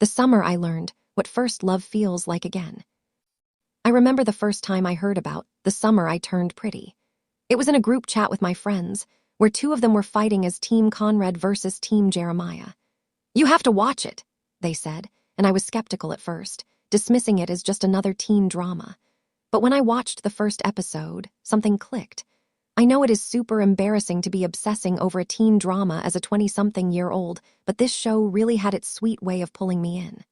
The summer I learned what first love feels like again. I remember the first time I heard about the summer I turned pretty. It was in a group chat with my friends, where two of them were fighting as Team Conrad versus Team Jeremiah. "You have to watch it," they said, and I was skeptical at first, dismissing it as just another teen drama. But when I watched the first episode, something clicked. I know it is super embarrassing to be obsessing over a teen drama as a 20-something-year-old, but this show really had its sweet way of pulling me in.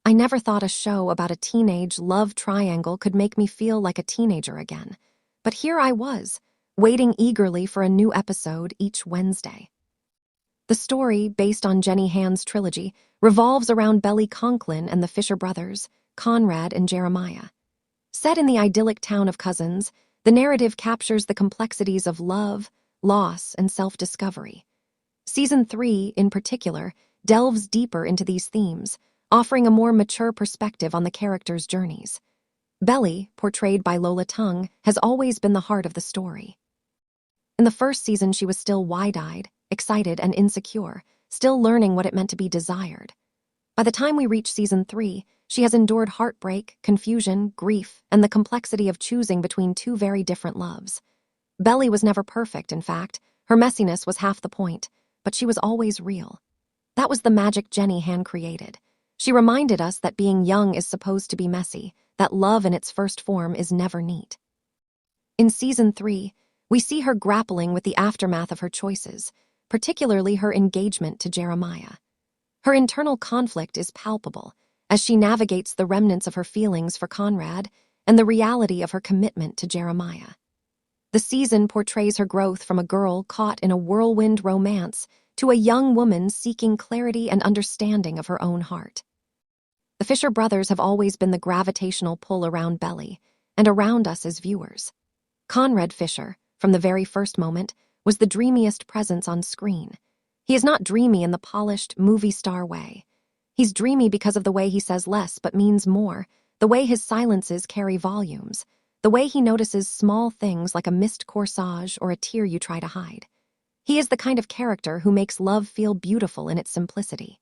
I never thought a show about a teenage love triangle could make me feel like a teenager again. But here I was, waiting eagerly for a new episode each Wednesday. The story, based on Jenny Han's trilogy, revolves around Belly Conklin and the Fisher brothers, Conrad and Jeremiah. Set in the idyllic town of Cousins, the narrative captures the complexities of love, loss, and self-discovery. Season 3, in particular, delves deeper into these themes, offering a more mature perspective on the characters' journeys. Belly, portrayed by Lola Tung, has always been the heart of the story. In the first season, she was still wide-eyed, excited, and insecure, still learning what it meant to be desired. By the time we reach Season 3, she has endured heartbreak, confusion, grief, and the complexity of choosing between two very different loves. Belly was never perfect, in fact. Her messiness was half the point, but she was always real. That was the magic Jenny Han created. She reminded us that being young is supposed to be messy, that love in its first form is never neat. In Season 3, we see her grappling with the aftermath of her choices, particularly her engagement to Jeremiah. Her internal conflict is palpable as she navigates the remnants of her feelings for Conrad and the reality of her commitment to Jeremiah. The season portrays her growth from a girl caught in a whirlwind romance to a young woman seeking clarity and understanding of her own heart. The Fisher brothers have always been the gravitational pull around Belly and around us as viewers. Conrad Fisher, from the very first moment, was the dreamiest presence on screen. He is not dreamy in the polished, movie star way. He's dreamy because of the way he says less but means more, the way his silences carry volumes, the way he notices small things like a missed corsage or a tear you try to hide. He is the kind of character who makes love feel beautiful in its simplicity.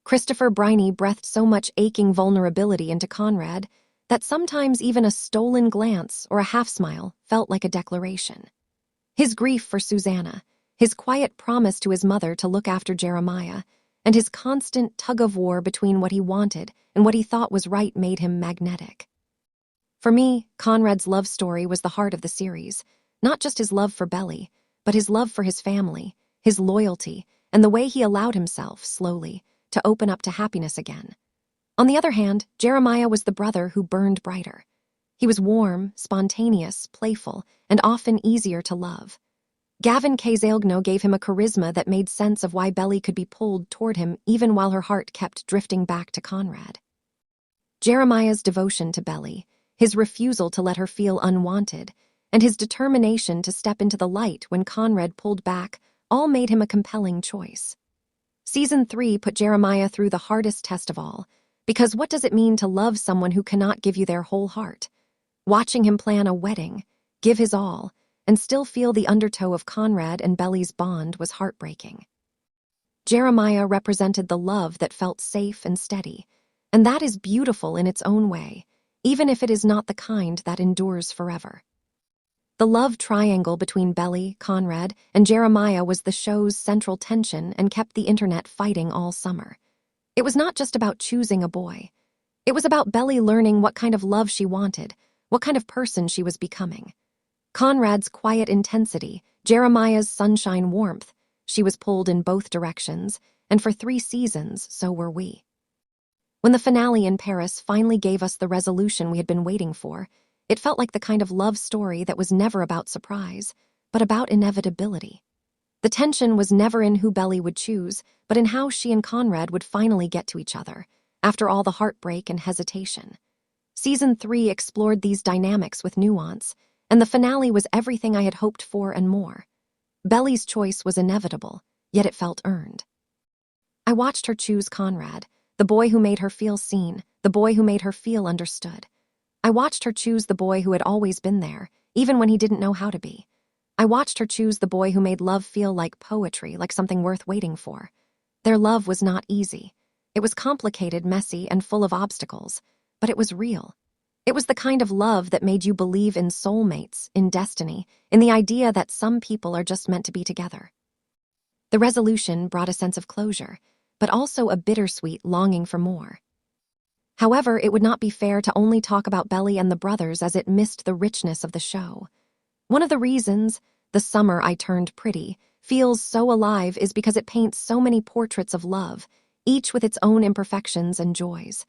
Christopher Briney breathed so much aching vulnerability into Conrad that sometimes even a stolen glance or a half-smile felt like a declaration. His grief for Susanna, his quiet promise to his mother to look after Jeremiah, and his constant tug-of-war between what he wanted and what he thought was right made him magnetic. For me, Conrad's love story was the heart of the series, not just his love for Belly, but his love for his family, his loyalty, and the way he allowed himself, slowly, to open up to happiness again. On the other hand, Jeremiah was the brother who burned brighter. He was warm, spontaneous, playful, and often easier to love. Gavin Kazelgno gave him a charisma that made sense of why Belly could be pulled toward him even while her heart kept drifting back to Conrad. Jeremiah's devotion to Belly, his refusal to let her feel unwanted, and his determination to step into the light when Conrad pulled back all made him a compelling choice. Season 3 put Jeremiah through the hardest test of all, because what does it mean to love someone who cannot give you their whole heart? Watching him plan a wedding, give his all, and still feel the undertow of Conrad and Belly's bond was heartbreaking. Jeremiah represented the love that felt safe and steady, and that is beautiful in its own way, even if it is not the kind that endures forever. The love triangle between Belly, Conrad, and Jeremiah was the show's central tension and kept the internet fighting all summer. It was not just about choosing a boy. It was about Belly learning what kind of love she wanted, what kind of person she was becoming. Conrad's quiet intensity, Jeremiah's sunshine warmth. She was pulled in both directions, and for 3 seasons, so were we. When the finale in Paris finally gave us the resolution we had been waiting for, it felt like the kind of love story that was never about surprise, but about inevitability. The tension was never in who Belly would choose, but in how she and Conrad would finally get to each other, after all the heartbreak and hesitation. Season 3 explored these dynamics with nuance, and the finale was everything I had hoped for and more. Belly's choice was inevitable, yet it felt earned. I watched her choose Conrad, the boy who made her feel seen, the boy who made her feel understood. I watched her choose the boy who had always been there, even when he didn't know how to be. I watched her choose the boy who made love feel like poetry, like something worth waiting for. Their love was not easy. It was complicated, messy, and full of obstacles, but it was real. It was the kind of love that made you believe in soulmates, in destiny, in the idea that some people are just meant to be together. The resolution brought a sense of closure, but also a bittersweet longing for more. However, it would not be fair to only talk about Belly and the brothers, as it missed the richness of the show. One of the reasons The Summer I Turned Pretty feels so alive is because it paints so many portraits of love, each with its own imperfections and joys.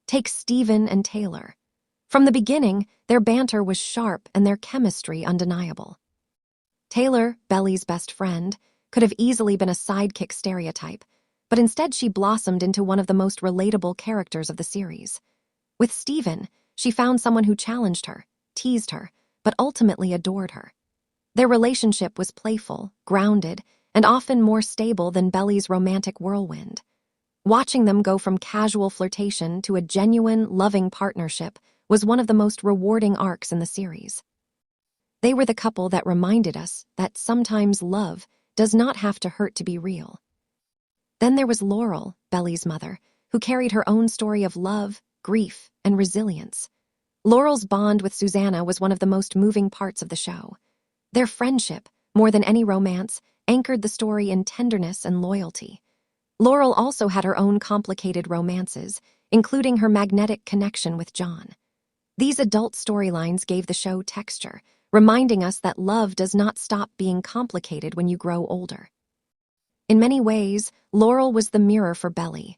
Take Steven and Taylor. From the beginning, their banter was sharp and their chemistry undeniable. Taylor, Belly's best friend, could have easily been a sidekick stereotype, but instead she blossomed into one of the most relatable characters of the series. With Steven, she found someone who challenged her, teased her, but ultimately adored her. Their relationship was playful, grounded, and often more stable than Belly's romantic whirlwind. Watching them go from casual flirtation to a genuine, loving partnership was one of the most rewarding arcs in the series. They were the couple that reminded us that sometimes love does not have to hurt to be real. Then there was Laurel, Belly's mother, who carried her own story of love, grief, and resilience. Laurel's bond with Susanna was one of the most moving parts of the show. Their friendship, more than any romance, anchored the story in tenderness and loyalty. Laurel also had her own complicated romances, including her magnetic connection with John. These adult storylines gave the show texture, reminding us that love does not stop being complicated when you grow older. In many ways, Laurel was the mirror for Belly,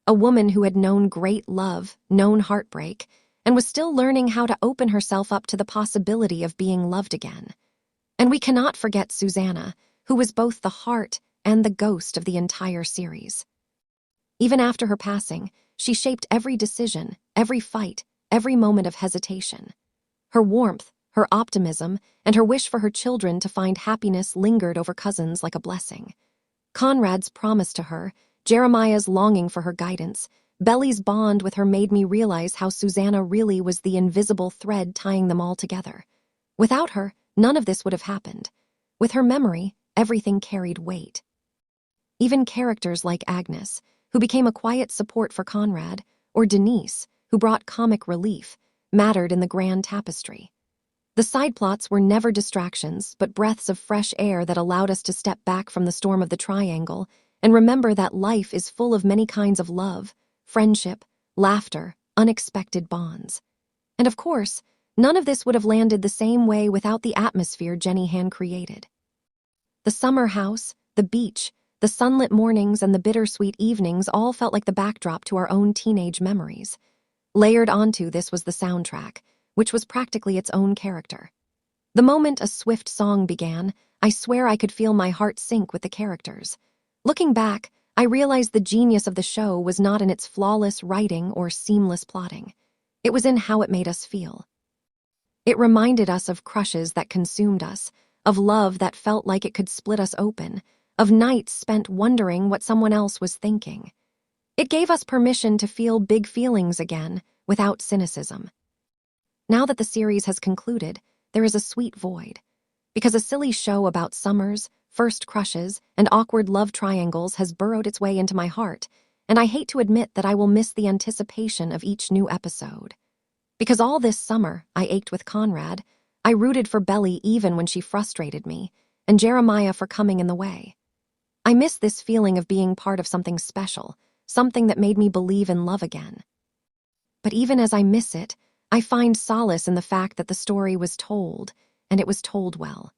a woman who had known great love, known heartbreak, and was still learning how to open herself up to the possibility of being loved again. And we cannot forget Susanna, who was both the heart and the ghost of the entire series. Even after her passing, she shaped every decision, every fight, every moment of hesitation. Her warmth, her optimism, and her wish for her children to find happiness lingered over cousins like a blessing. Conrad's promise to her, Jeremiah's longing for her guidance, Belly's bond with her made me realize how Susanna really was the invisible thread tying them all together. Without her, none of this would have happened. With her memory, everything carried weight. Even characters like Agnes, who became a quiet support for Conrad, or Denise, who brought comic relief, mattered in the grand tapestry. The side plots were never distractions, but breaths of fresh air that allowed us to step back from the storm of the triangle and remember that life is full of many kinds of love, friendship, laughter, unexpected bonds. And of course, none of this would have landed the same way without the atmosphere Jenny Han created. The summer house, the beach, the sunlit mornings, and the bittersweet evenings all felt like the backdrop to our own teenage memories. Layered onto this was the soundtrack, which was practically its own character. The moment a swift song began, I swear I could feel my heart sink with the characters. Looking back, I realized the genius of the show was not in its flawless writing or seamless plotting. It was in how it made us feel. It reminded us of crushes that consumed us, of love that felt like it could split us open, of nights spent wondering what someone else was thinking. It gave us permission to feel big feelings again, without cynicism. Now that the series has concluded, there is a sweet void. Because a silly show about summers, first crushes, and awkward love triangles has burrowed its way into my heart, and I hate to admit that I will miss the anticipation of each new episode. Because all this summer, I ached with Conrad, I rooted for Belly even when she frustrated me, and Jeremiah for coming in the way. I miss this feeling of being part of something special, something that made me believe in love again. But even as I miss it, I find solace in the fact that the story was told, and it was told well.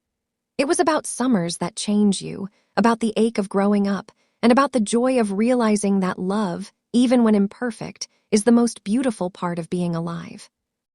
It was about summers that change you, about the ache of growing up, and about the joy of realizing that love, even when imperfect, is the most beautiful part of being alive.